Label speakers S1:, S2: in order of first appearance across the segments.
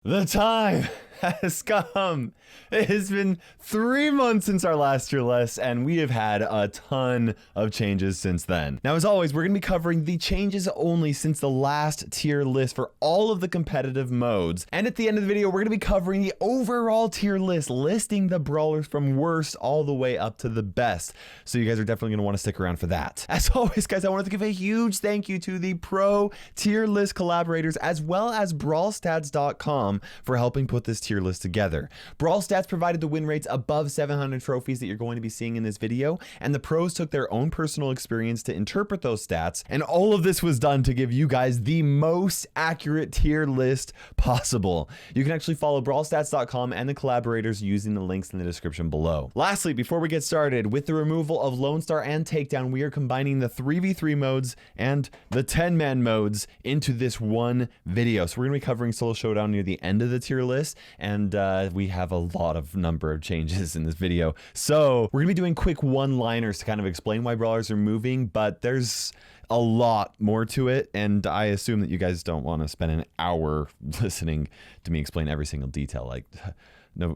S1: The time has come. It has been 3 months since our last tier list, and we have had a ton of changes since then. Now, as always, we're going to be covering the changes only since the last tier list for all of the competitive modes. And at the end of the video, we're going to be covering the overall tier list, listing the brawlers from worst all the way up to the best. So you guys are definitely going to want to stick around for that. As always, guys, I wanted to give a huge thank you to the pro tier list collaborators, as well as BrawlStats.com for helping put this tier list together. Brawl Stats provided the win rates above 700 trophies that you're going to be seeing in this video, and the pros took their own personal experience to interpret those stats, and all of this was done to give you guys the most accurate tier list possible. You can actually follow BrawlStats.com and the collaborators using the links in the description below. Lastly, before we get started, with the removal of Lone Star and Takedown, we are combining the 3v3 modes and the 10-man modes into this one video. So we're going to be covering Solo Showdown near the end of the tier list, and we have a lot of number of changes in this video. So we're gonna be doing quick one-liners to kind of explain why brawlers are moving, but there's a lot more to it, and I assume that you guys don't want to spend an hour listening to me explain every single detail. Like,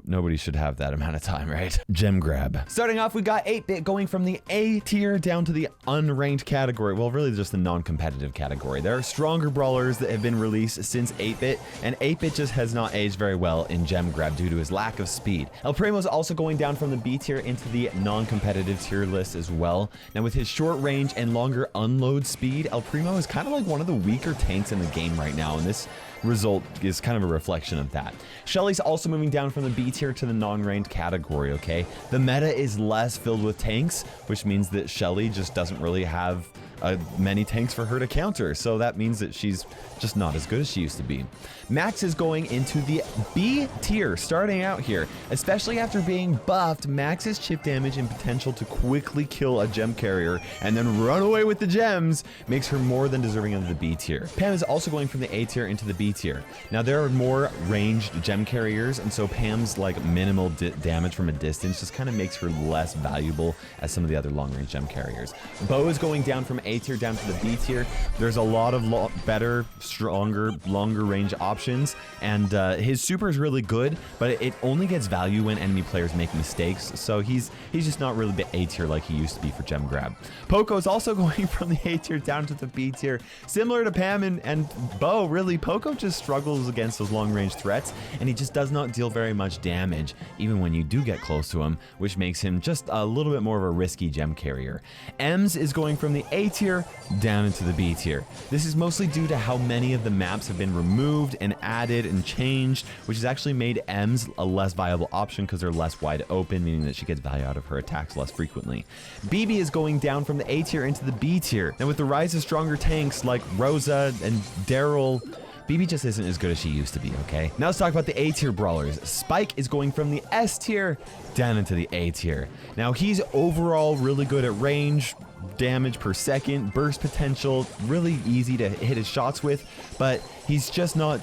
S1: nobody should have that amount of time, right? Gem grab. Starting off, we've got 8-bit going from the A tier down to the unranked category. Well, really just the non-competitive category. There are stronger brawlers that have been released since 8-bit, and 8-bit just has not aged very well in gem grab due to his lack of speed. El Primo is also going down from the B tier into the non-competitive tier list as well. Now, with his short range and longer unload speed, El Primo is kind of like one of the weaker tanks in the game right now, and this result is kind of a reflection of that. Shelly's also moving down from the B tier to the non-ranked category, okay? The meta is less filled with tanks, which means that Shelly just doesn't really have many tanks for her to counter, so that means that she's just not as good as she used to be. Max is going into the B tier starting out here. Especially after being buffed, Max's chip damage and potential to quickly kill a gem carrier and then run away with the gems makes her more than deserving of the B tier. Pam is also going from the A tier into the B tier. Now, there are more ranged gem carriers, and so Pam's like minimal damage from a distance just kind of makes her less valuable as some of the other long-range gem carriers. Bo is going down from A tier down to the B tier. There's a lot of better, stronger, longer range options, and his super is really good, but it only gets value when enemy players make mistakes, so he's just not really the A tier like he used to be for gem grab. Poco is also going from the A tier down to the B tier. Similar to Pam and Bo, really, Poco just struggles against those long range threats, and he just does not deal very much damage even when you do get close to him, which makes him just a little bit more of a risky gem carrier. Ems is going from the A tier down into the B tier. This is mostly due to how many of the maps have been removed and added and changed, which has actually made Ems a less viable option because they're less wide open, meaning that she gets value out of her attacks less frequently. BB is going down from the A tier into the B tier. Now, with the rise of stronger tanks like Rosa and Daryl, BB just isn't as good as she used to be, okay? Now let's talk about the A tier brawlers. Spike is going from the S tier down into the A tier. Now, he's overall really good at range, damage per second, burst potential, really easy to hit his shots with, but he's just not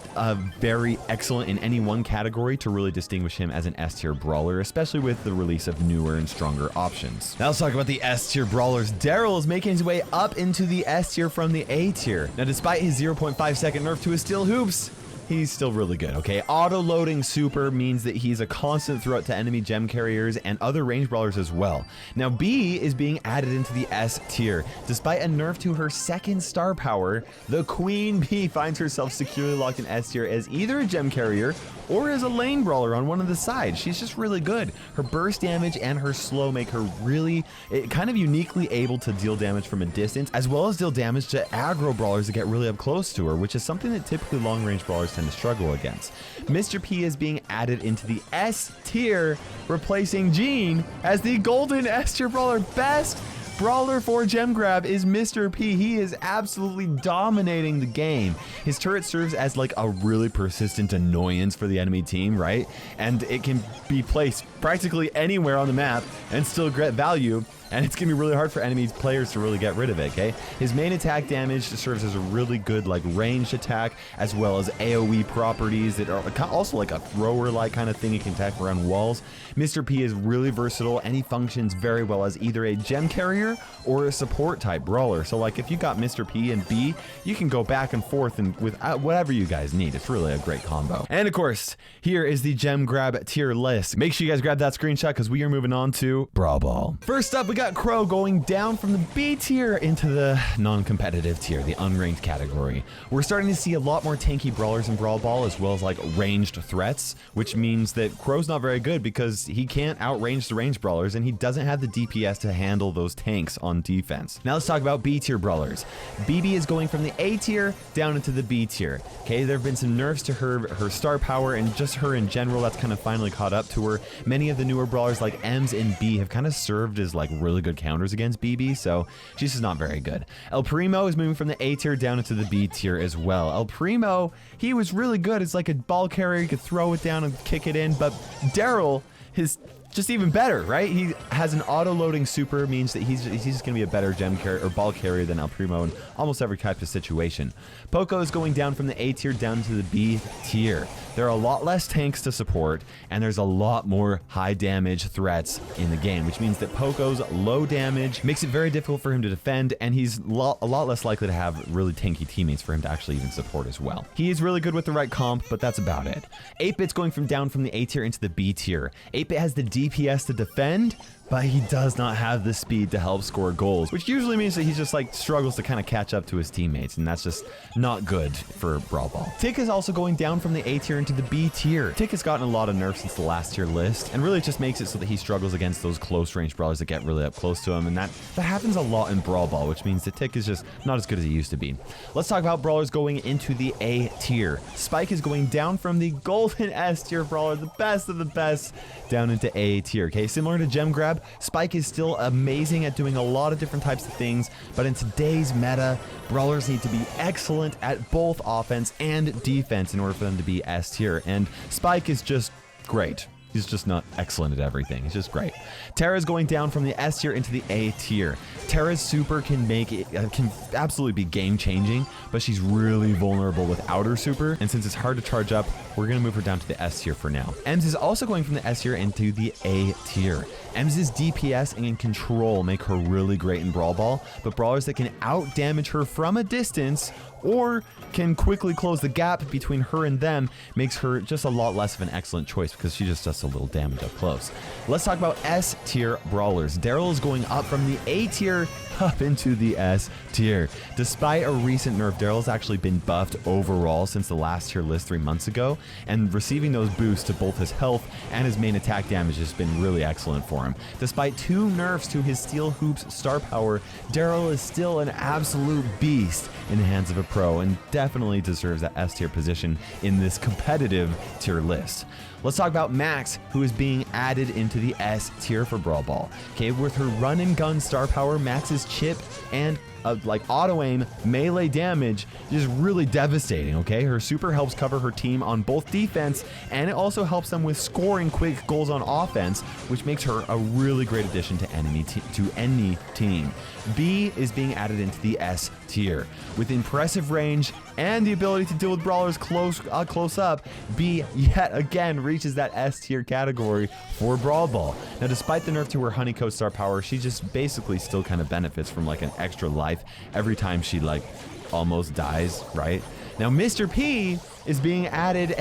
S1: very excellent in any one category to really distinguish him as an S tier brawler, especially with the release of newer and stronger options. Now let's talk about the S tier brawlers. Daryl is making his way up into the S tier from the A tier. Now, despite his 0.5 second nerf to his steel hoops, he's still really good, okay? Auto-loading super means that he's a constant threat to enemy gem carriers and other range brawlers as well. Now, B is being added into the S tier. Despite a nerf to her second star power, the Queen Bee finds herself securely locked in S tier as either a gem carrier or as a lane brawler on one of the sides. She's just really good. Her burst damage and her slow make her really kind of uniquely able to deal damage from a distance, as well as deal damage to aggro brawlers that get really up close to her, which is something that typically long range brawlers tend to struggle against. Mr. P is being added into the S tier, replacing Gene as the golden S tier brawler. Best brawler for gem grab is Mr. P. He is absolutely dominating the game. His turret serves as like a really persistent annoyance for the enemy team, right? And it can be placed practically anywhere on the map and still get value. and it's gonna be really hard for enemy players to really get rid of it, okay? His main attack damage serves as a really good like ranged attack, as well as AoE properties that are also like a thrower-like kind of thing. He can attack around walls. Mr. P is really versatile, and he functions very well as either a gem carrier tier or a support type brawler. So like if you got Mr. P and B, you can go back and forth and with whatever you guys need. It's really a great combo. And of course, here is the gem grab tier list. Make sure you guys grab that screenshot because we are moving on to Brawl Ball. First up, we got Crow going down from the B tier into the non-competitive tier, the unranked category. We're starting to see a lot more tanky brawlers in Brawl Ball, as well as like ranged threats, which means that Crow's not very good because he can't outrange the ranged brawlers and he doesn't have the DPS to handle those tanks on defense. Now let's talk about B tier brawlers. BB is going from the A tier down into the B tier. Okay, there have been some nerfs to her star power and just her in general. That's kind of finally caught up to her. Many of the newer brawlers like Ems and B have kind of served as like really good counters against BB, so she's just not very good. El Primo is moving from the A tier down into the B tier as well. El Primo, he was really good as like a ball carrier. You could throw it down and kick it in, but Daryl, his just even better, right? He has an auto-loading super, means that he's just going to be a better gem carrier or ball carrier than El Primo in almost every type of situation. Poco is going down from the A tier down to the B tier. There are a lot less tanks to support, and there's a lot more high damage threats in the game, which means that Poco's low damage makes it very difficult for him to defend, and he's a lot less likely to have really tanky teammates for him to actually even support as well. He is really good with the right comp, but that's about it. 8-Bit's going down from the A tier into the B tier. 8-Bit has the DPS to defend, but he does not have the speed to help score goals, which usually means that he just like struggles to kind of catch up to his teammates, and that's just not good for Brawl Ball. Tick is also going down from the A tier into the B tier. Tick has gotten a lot of nerfs since the last tier list, and really it just makes it so that he struggles against those close range brawlers that get really up close to him, and that happens a lot in Brawl Ball, which means that Tick is just not as good as he used to be. Let's talk about brawlers going into the A tier. Spike is going down from the golden S tier brawler, the best of the best, down into A tier. Okay, similar to Gem Grab, Spike is still amazing at doing a lot of different types of things, but in today's meta, brawlers need to be excellent at both offense and defense in order for them to be S tier, and Spike is just great. He's just not excellent at everything. He's just great. Terra's going down from the S tier into the A tier. Terra's super can absolutely be game changing, but she's really vulnerable without her super. And since it's hard to charge up, we're going to move her down to the S tier for now. Ems is also going from the S tier into the A tier. Ems's DPS and control make her really great in Brawl Ball, but brawlers that can out damage her from a distance or can quickly close the gap between her and them makes her just a lot less of an excellent choice because she just does a little damage up close. Let's talk about S tier brawlers. Daryl is going up from the A tier up into the S tier. Despite a recent nerf, Daryl's actually been buffed overall since the last tier list 3 months ago, and receiving those boosts to both his health and his main attack damage has been really excellent for him. Despite 2 nerfs to his Steel Hoops star power, Daryl is still an absolute beast in the hands of a pro and definitely deserves that S tier position in this competitive tier list. Let's talk about Max, who is being added into the S tier for Brawl Ball. Okay, with her run and gun star power, Max's chip and like auto aim melee damage is really devastating. Okay, her super helps cover her team on both defense, and it also helps them with scoring quick goals on offense, which makes her a really great addition to any team. B is being added into the S tier. With impressive range and the ability to deal with brawlers close up, B yet again reaches that S tier category for Brawl Ball. Now, despite the nerf to her Honeycomb star power, she just basically still kind of benefits from like an extra life every time she like almost dies, right? Now, Mr. P is being added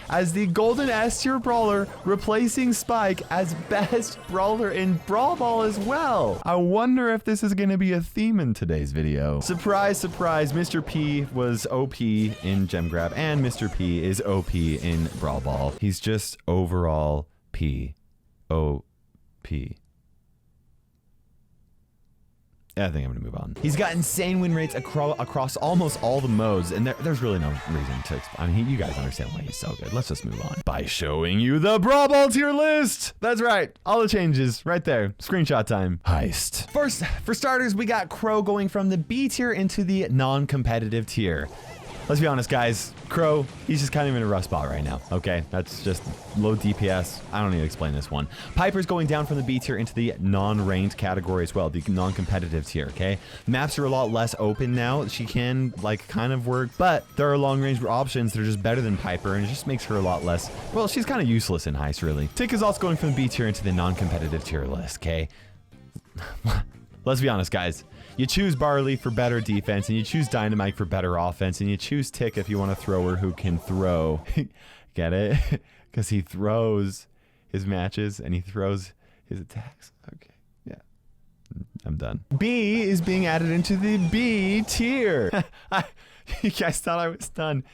S1: as the golden S tier brawler, replacing Spike as best brawler in Brawl Ball as well. I wonder if this is going to be a theme in today's video. Surprise, surprise, Mr. P was OP in Gem Grab, and Mr. P is OP in Brawl Ball. He's just overall P. O-P. I think I'm gonna move on. He's got insane win rates across almost all the modes, and there's really no reason to explain. I mean, you guys understand why he's so good. Let's just move on by showing you the Brawl Ball tier list. That's right, all the changes right there. Screenshot time. Heist. First, for starters, we got Crow going from the B tier into the non-competitive tier. Let's be honest, guys. Crow, he's just kind of in a rough spot right now, okay? That's just low DPS. I don't need to explain this one. Piper's going down from the B tier into the non-ranked category as well, the non-competitive tier, okay? Maps are a lot less open now. She can, like, kind of work, but there are long-range options that are just better than Piper, and it just makes her a lot less... Well, she's kind of useless in Heist, really. Tick is also going from the B tier into the non-competitive tier list, okay? let's be honest, guys. You choose Barley for better defense, and you choose Dynamite for better offense, and you choose Tick if you want a thrower who can throw. Get it? Because he throws his matches and he throws his attacks. Okay, yeah. I'm done. B is being added into the B tier. You guys thought I was done.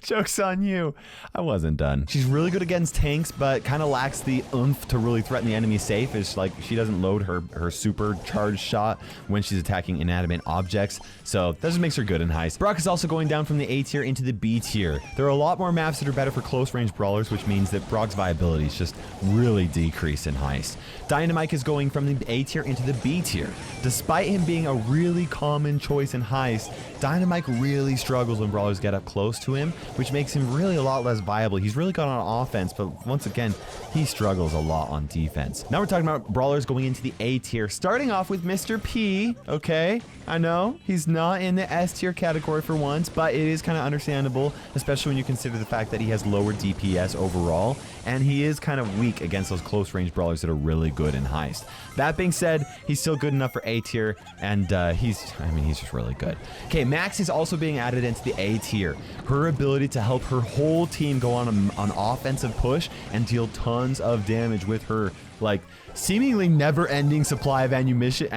S1: Joke's on you. I wasn't done. She's really good against tanks, but kind of lacks the oomph to really threaten the enemy safe. It's like she doesn't load her supercharged shot when she's attacking inanimate objects. So that just makes her good in Heist. Brock is also going down from the A tier into the B tier. There are a lot more maps that are better for close range brawlers, which means that Brock's viability is just really decreased in Heist. Dynamite is going from the A tier into the B tier. Despite him being a really common choice in Heist, Dynamite really struggles when brawlers get up close to him, which makes him really a lot less viable. He's really good on offense, but once again, he struggles a lot on defense. Now we're talking about brawlers going into the A tier, starting off with Mr. P. Okay, I know he's not in the S tier category for once, but it is kind of understandable, especially when you consider the fact that he has lower DPS overall, and he is kind of weak against those close range brawlers that are really good in Heist. That being said, he's still good enough for A tier, and he's just really good. Okay, Max is also being added into the A tier. Her ability to help her whole team go on an offensive push and deal tons of damage with her, like, seemingly never-ending supply of ammunition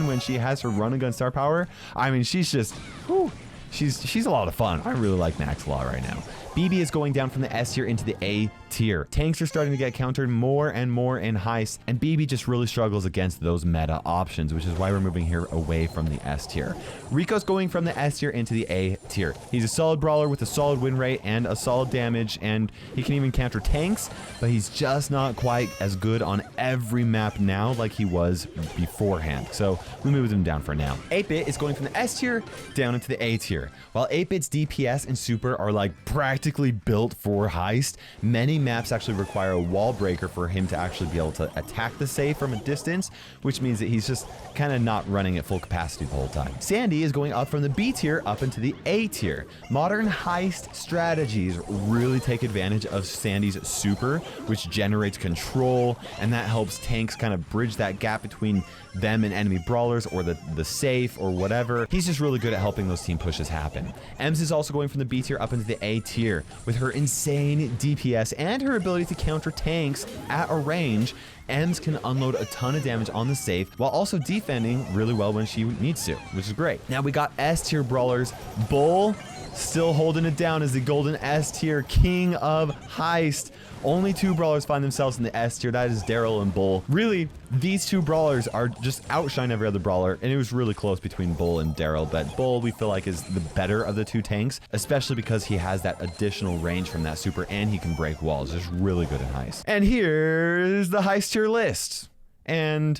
S1: when she has her run and gun star power. I mean, she's just, whew, she's a lot of fun. I really like Max a lot right now. BB is going down from the S tier into the A tier. Tanks are starting to get countered more and more in Heist, and BB just really struggles against those meta options, which is why we're moving here away from the S tier. Rico's going from the S tier into the A tier. He's a solid brawler with a solid win rate and a solid damage, and he can even counter tanks, but he's just not quite as good on every map now like he was beforehand. So we moved him down for now. 8-Bit is going from the S tier down into the A tier. While 8-Bit's DPS and super are like practically built for Heist, many maps actually require a wall breaker for him to actually be able to attack the safe from a distance, which means that he's just kind of not running at full capacity the whole time. Sandy is going up from the B tier up into the A tier. Modern Heist strategies really take advantage of Sandy's super, which generates control, and that helps tanks kind of bridge that gap between them and enemy brawlers or the safe or whatever. He's just really good at helping those team pushes happen. Ems is also going from the B tier up into the A tier. With her insane DPS and her ability to counter tanks at a range, Ems can unload a ton of damage on the safe while also defending really well when she needs to, which is great. Now we got S tier brawlers. Bull still holding it down as the golden S tier king of Heist. Only two brawlers find themselves in the S tier. That is Daryl and Bull. Really, these two brawlers are just outshine every other brawler, and it was really close between Bull and Daryl, but Bull we feel like is the better of the two tanks, especially because he has that additional range from that super and he can break walls. Just really good in Heist. And here's the Heist tier list. And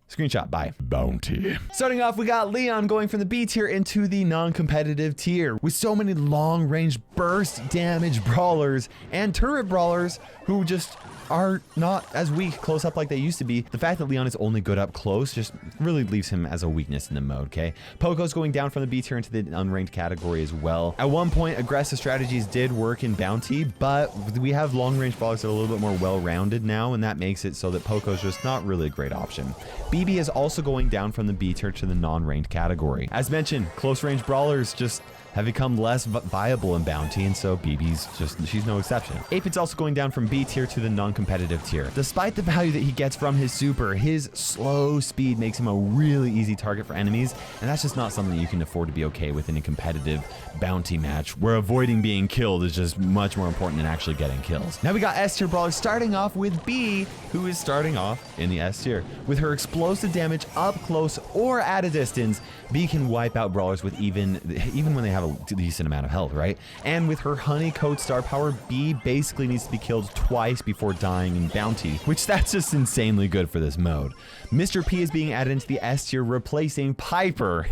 S1: screenshot by Bounty. Starting off, we got Leon going from the B tier into the non-competitive tier. With so many long-range burst damage brawlers and turret brawlers who just are not as weak close up like they used to be, the fact that Leon is only good up close just really leaves him as a weakness in the mode, okay? Poco's going down from the B tier into the unranked category as well. At one point, aggressive strategies did work in Bounty, but we have long-range brawlers that are a little bit more well-rounded now, and that makes it so that Poco's just not really a great option. BB is also going down from the B tier to the non-ranked category. As mentioned, close-range brawlers just have become less viable in Bounty, and so she's no exception. 8-Bit's also going down from B tier to the non-competitive tier. Despite the value that he gets from his super, his slow speed makes him a really easy target for enemies, and that's just not something you can afford to be okay with in a competitive Bounty match, where avoiding being killed is just much more important than actually getting kills. Now we got S tier brawlers starting off with B, who is starting off in the S tier. With her explosive damage up close or at a distance, B can wipe out brawlers with even when they have a decent amount of health, right? And with her honeycode star power, B basically needs to be killed twice before dying in Bounty, which that's just insanely good for this mode. Mr. P is being added into the S tier, replacing Piper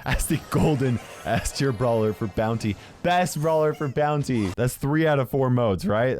S1: as the golden S tier brawler for Bounty. best brawler for bounty. That's 3 out of 4 modes, right?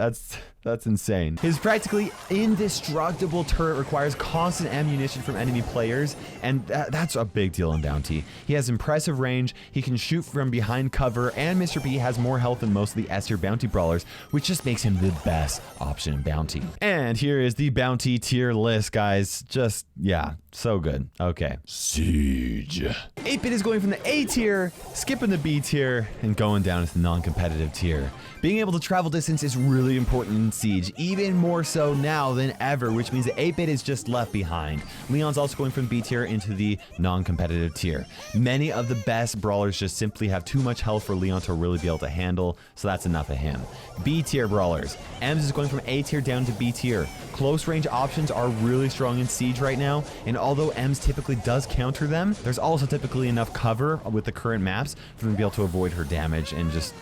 S1: That's insane. His practically indestructible turret requires constant ammunition from enemy players, and that's a big deal in bounty. He has impressive range, he can shoot from behind cover, and Mr. P has more health than most of the S tier bounty brawlers, which just makes him the best option in bounty. And here is the bounty tier list, guys. Just, yeah, so good. Okay. Siege. 8-Bit is going from the A tier, skipping the B tier, and going down to the non-competitive tier. Being able to travel distance is really important in Siege, even more so now than ever, which means that 8-Bit is just left behind. Leon's also going from B tier into the non-competitive tier. Many of the best brawlers just simply have too much health for Leon to really be able to handle, so that's enough of him. B tier brawlers. Ems is going from A tier down to B tier. Close range options are really strong in Siege right now, and although Ems typically does counter them, there's also typically enough cover with the current maps for them to be able to avoid her damage and just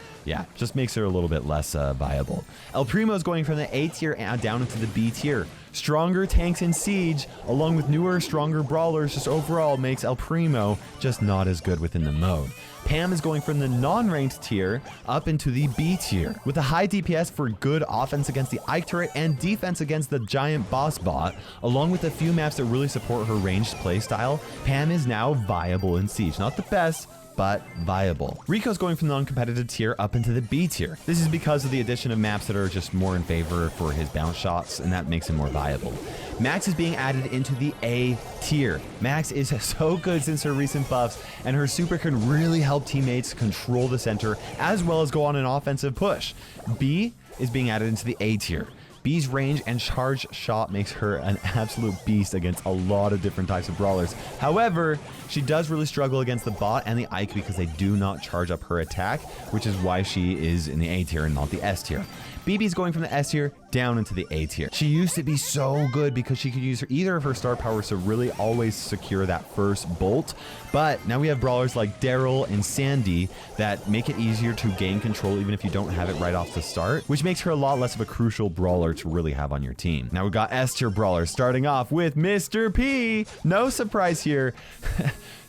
S1: makes her a little bit less viable. El Primo is going from the A tier down into the B tier. Stronger tanks in Siege, along with newer, stronger brawlers, just overall makes El Primo just not as good within the mode. Pam is going from the non-ranked tier up into the B tier. With a high DPS for good offense against the Ike turret and defense against the giant boss bot, along with a few maps that really support her ranged playstyle, Pam is now viable in Siege. Not the best, but viable. Rico's going from the non-competitive tier up into the B tier. This is because of the addition of maps that are just more in favor for his bounce shots, and that makes him more viable. Max is being added into the A tier. Max is so good since her recent buffs, and her super can really help teammates control the center as well as go on an offensive push. B is being added into the A tier. B's range and charge shot makes her an absolute beast against a lot of different types of brawlers. However, she does really struggle against the bot and the Ike because they do not charge up her attack, which is why she is in the A tier and not the S tier. BB's going from the S tier down into the A tier. She used to be so good because she could use either of her star powers to really always secure that first bolt, but now we have brawlers like Daryl and Sandy that make it easier to gain control even if you don't have it right off the start, which makes her a lot less of a crucial brawler to really have on your team. Now we've got S tier brawlers starting off with Mr. P. No surprise here.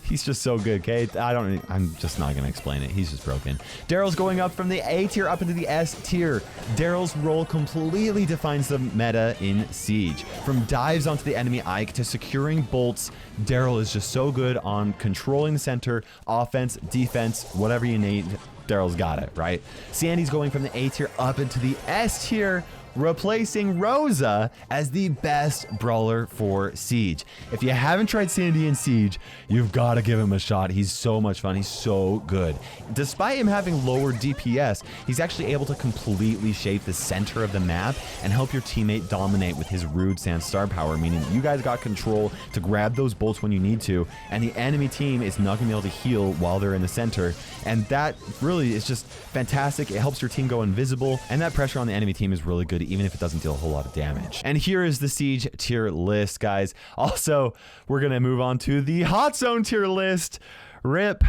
S1: He's just so good, okay? I'm just not gonna explain it. He's just broken. Daryl's going up from the A tier up into the S tier. Daryl's role completely defines the meta in Siege. From dives onto the enemy Ike to securing bolts, Daryl is just so good on controlling the center, offense, defense, whatever you need. Daryl's got it, right? Sandy's going from the A tier up into the S tier, replacing Rosa as the best brawler for Siege. If you haven't tried Sandy in Siege, you've got to give him a shot. He's so much fun. He's so good. Despite him having lower DPS, he's actually able to completely shape the center of the map and help your teammate dominate with his rude sand star power, meaning you guys got control to grab those bolts when you need to, and the enemy team is not going to be able to heal while they're in the center. And that really is just fantastic. It helps your team go invisible, and that pressure on the enemy team is really good, even if it doesn't deal a whole lot of damage. And here is the Siege tier list, guys. Also, we're gonna move on to the Hot Zone tier list. RIP.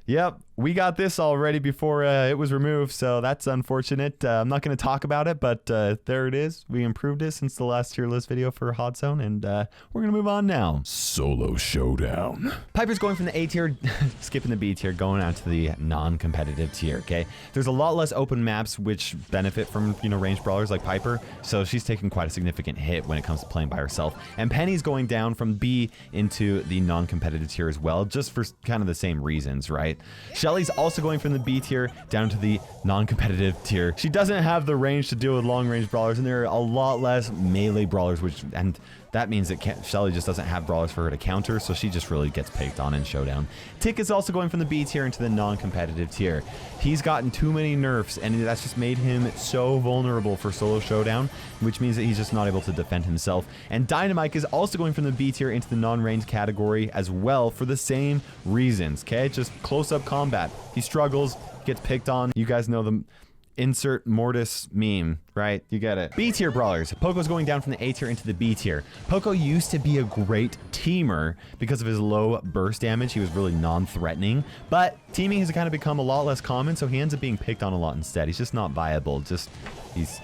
S1: Yep, we got this already before it was removed, so that's unfortunate. I'm not going to talk about it, but there it is. We improved it since the last tier list video for Hot Zone, and we're going to move on now. Solo Showdown. Piper's going from the A tier, skipping the B tier, going out to the non-competitive tier, okay? There's a lot less open maps which benefit from, ranged brawlers like Piper, so she's taking quite a significant hit when it comes to playing by herself. And Penny's going down from B into the non-competitive tier as well, just for kind of the same reasons, right? Shelly's also going from the B tier down to the non-competitive tier. She doesn't have the range to deal with long-range brawlers, and there are a lot less melee brawlers, and that means that Shelly just doesn't have brawlers for her to counter, so she just really gets picked on in Showdown. Tick is also going from the B tier into the non-competitive tier. He's gotten too many nerfs, and that's just made him so vulnerable for Solo Showdown, which means that he's just not able to defend himself. And Dynamite is also going from the B tier into the non-ranged category as well for the same reasons, okay? Just close-up combat. He struggles, gets picked on. You guys know them. insert Mortis meme, right? You get it. B tier brawlers. Poco's going down from the A tier into the B tier. Poco used to be a great teamer because of his low burst damage. He was really non-threatening, but teaming has kind of become a lot less common, so he ends up being picked on a lot instead. He's just not viable. He's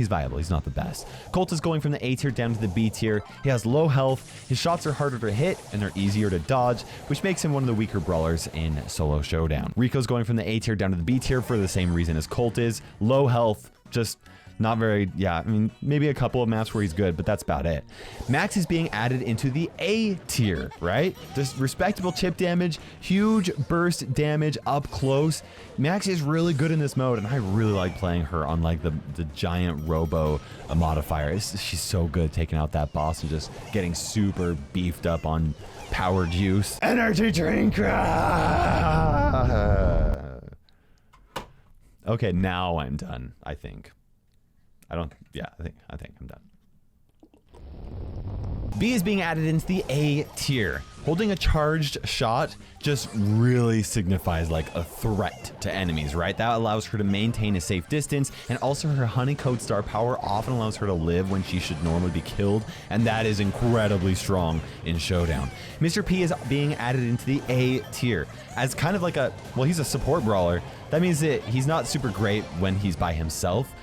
S1: viable. He's not the best. Colt is going from the A tier down to the B tier. He has low health. His shots are harder to hit and they're easier to dodge, which makes him one of the weaker brawlers in solo showdown. Rico's going from the A tier down to the B tier for the same reason as Colt is. Low health, just not very, I mean, maybe a couple of maps where he's good, but that's about it. Max is being added into the A tier, right? Just respectable chip damage, huge burst damage up close. Max is really good in this mode, and I really like playing her on like the giant robo modifier. She's so good taking out that boss and just getting super beefed up on power juice. Energy drink! Okay, now I'm done, I think. I think I'm done. B is being added into the A tier. Holding a charged shot just really signifies like a threat to enemies, right? That allows her to maintain a safe distance, and also her honeycode star power often allows her to live when she should normally be killed, and that is incredibly strong in Showdown. Mr. P is being added into the A tier as kind of like he's a support brawler. That means that he's not super great when he's by himself.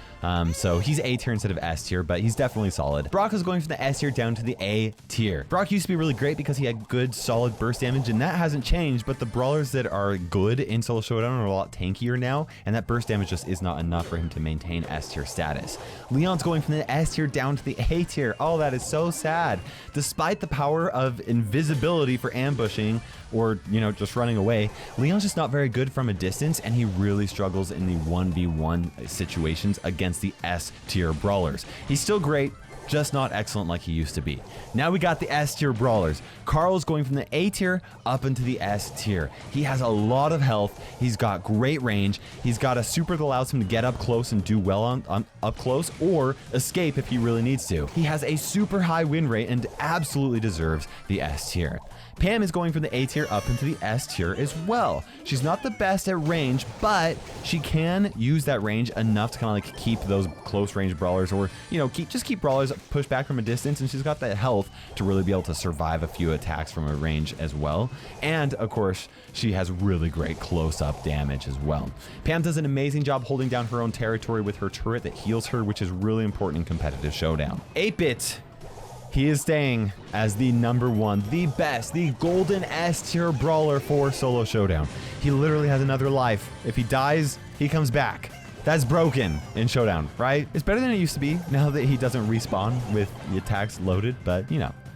S1: So he's A tier instead of S tier, but he's definitely solid. Brock is going from the S tier down to the A tier. Brock used to be really great because he had good, solid burst damage, and that hasn't changed, but the brawlers that are good in solo showdown are a lot tankier now, and that burst damage just is not enough for him to maintain S tier status. Leon's going from the S tier down to the A tier. Oh, that is so sad. Despite the power of invisibility for ambushing or, just running away, Leon's just not very good from a distance, and he really struggles in the 1v1 situations against the S tier brawlers. He's still great, just not excellent like he used to be. Now we got the S tier brawlers. Carl's going from the A tier up into the S tier. He has a lot of health. He's got great range. He's got a super that allows him to get up close and do well on up close, or escape if he really needs to. He has a super high win rate and absolutely deserves the S tier. Pam is going from the A tier up into the S tier as well. She's not the best at range, but she can use that range enough to kind of like keep those close range brawlers, or keep brawlers pushed back from a distance, and she's got that health to really be able to survive a few attacks from a range as well. And of course, she has really great close-up damage as well. Pam does an amazing job holding down her own territory with her turret that heals her, which is really important in competitive showdown. 8-Bit. He is staying as the #1, the best, the golden S tier brawler for solo showdown. He literally has another life. If he dies, he comes back. That's broken in Showdown, right? It's better than it used to be now that he doesn't respawn with the attacks loaded, but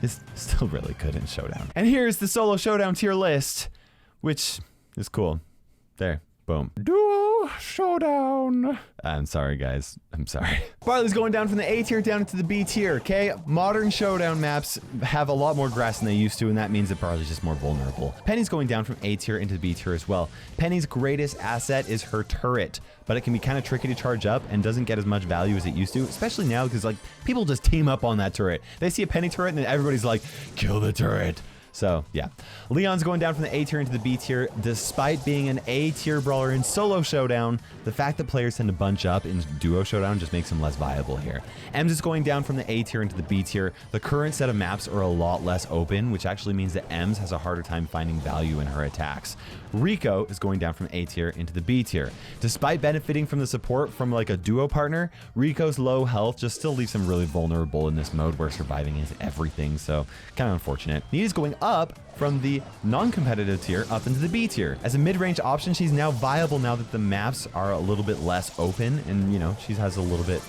S1: it's still really good in Showdown. And here's the solo Showdown tier list, which is cool. There, boom. Duo Showdown. I'm sorry, guys. I'm sorry. Barley's going down from the A tier down into the B tier, okay? Modern Showdown maps have a lot more grass than they used to, and that means that Barley's just more vulnerable. Penny's going down from A tier into the B tier as well. Penny's greatest asset is her turret, but it can be kind of tricky to charge up and doesn't get as much value as it used to, especially now because like people just team up on that turret. They see a Penny turret and then everybody's like, kill the turret. So yeah, Leon's going down from the A tier into the B tier. Despite being an A tier brawler in solo showdown, the fact that players tend to bunch up in duo showdown just makes him less viable here. Ems is going down from the A tier into the B tier. The current set of maps are a lot less open, which actually means that Ems has a harder time finding value in her attacks. Rico is going down from A tier into the B tier. Despite benefiting from the support from like a duo partner, Rico's low health just still leaves him really vulnerable in this mode where surviving is everything, so kind of unfortunate. Nee's going up from the non-competitive tier up into the B tier. As a mid-range option, she's now viable now that the maps are a little bit less open and she has a little bit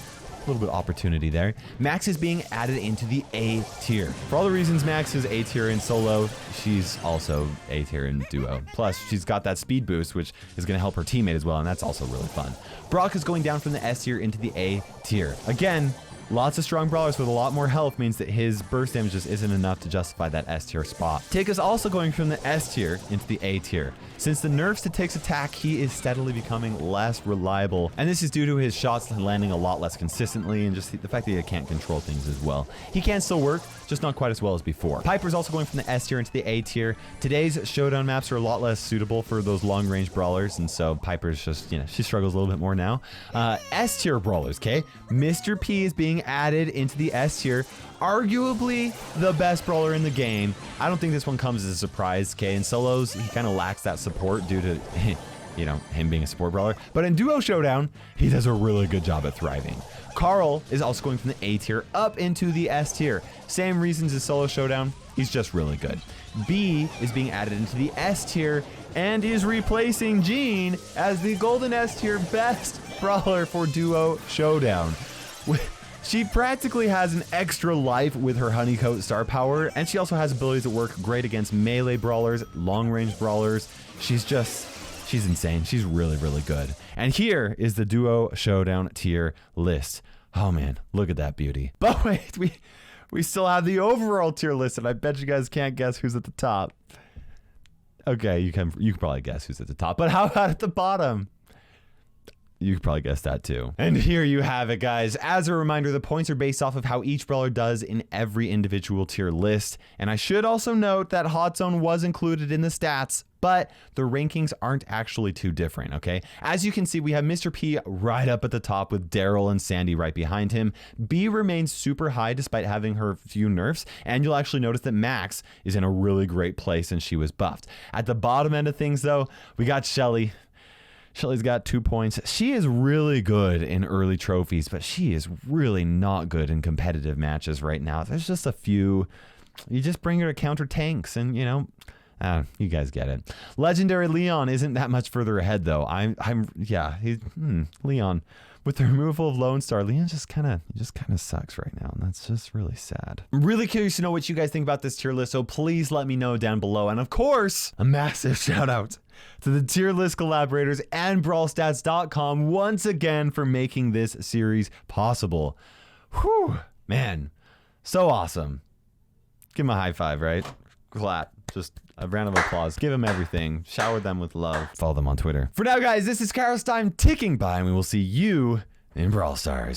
S1: opportunity there. Max is being added into the A tier. For all the reasons Max is A tier in solo, she's also A tier in duo. Plus, she's got that speed boost, which is going to help her teammate as well, and that's also really fun. Brock is going down from the S tier into the A tier. Again, Lots of strong brawlers with a lot more health means that his burst damage just isn't enough to justify that S tier spot. Tick is also going from the S tier into the A tier. Since the nerfs to Tick's attack, he is steadily becoming less reliable, and this is due to his shots landing a lot less consistently and just the fact that he can't control things as well. He can still work, just not quite as well as before. Piper's also going from the S tier into the A tier. Today's Showdown maps are a lot less suitable for those long-range brawlers, and so Piper's just, you know, she struggles a little bit more now. S tier brawlers, okay? Mr. P is being added into the S tier. Arguably the best brawler in the game. I don't think this one comes as a surprise, okay? In solos, he kind of lacks that support due to, you know, him being a support brawler. But in duo showdown, he does a really good job at thriving. Carl is also going from the A tier up into the S tier. Same reasons as solo showdown, he's just really good. B is being added into the S tier and is replacing Jean as the golden S tier best brawler for duo showdown. She practically has an extra life with her honeycoat star power, and she also has abilities that work great against melee brawlers, long-range brawlers. She's insane. She's really, really good. And here is the duo showdown tier list. Oh man, look at that beauty. But wait, we still have the overall tier list, and I bet you guys can't guess who's at the top. Okay, you can probably guess who's at the top, but how about at the bottom? You could probably guess that too. And here you have it, guys. As a reminder, the points are based off of how each brawler does in every individual tier list. And I should also note that Hot Zone was included in the stats, but the rankings aren't actually too different, okay? As you can see, we have Mr. P right up at the top with Daryl and Sandy right behind him. B remains super high despite having her few nerfs, and you'll actually notice that Max is in a really great place and she was buffed. At the bottom end of things though, we got Shelly. Shelly's got 2 points. She is really good in early trophies, but she is really not good in competitive matches right now. There's just a few. You just bring her to counter tanks and, you know, you guys get it. Legendary Leon isn't that much further ahead though. Leon. With the removal of Lone Star, Leon just kind of sucks right now, and that's just really sad. I'm really curious to know what you guys think about this tier list, so please let me know down below. And of course, a massive shout out to the tier list collaborators and BrawlStats.com once again for making this series possible. Whew, man, so awesome. Give them a high five, right? Clap. Just a round of applause. Give them everything. Shower them with love. Follow them on Twitter. For now, guys, this is KairosTime ticking by, and we will see you in Brawl Stars.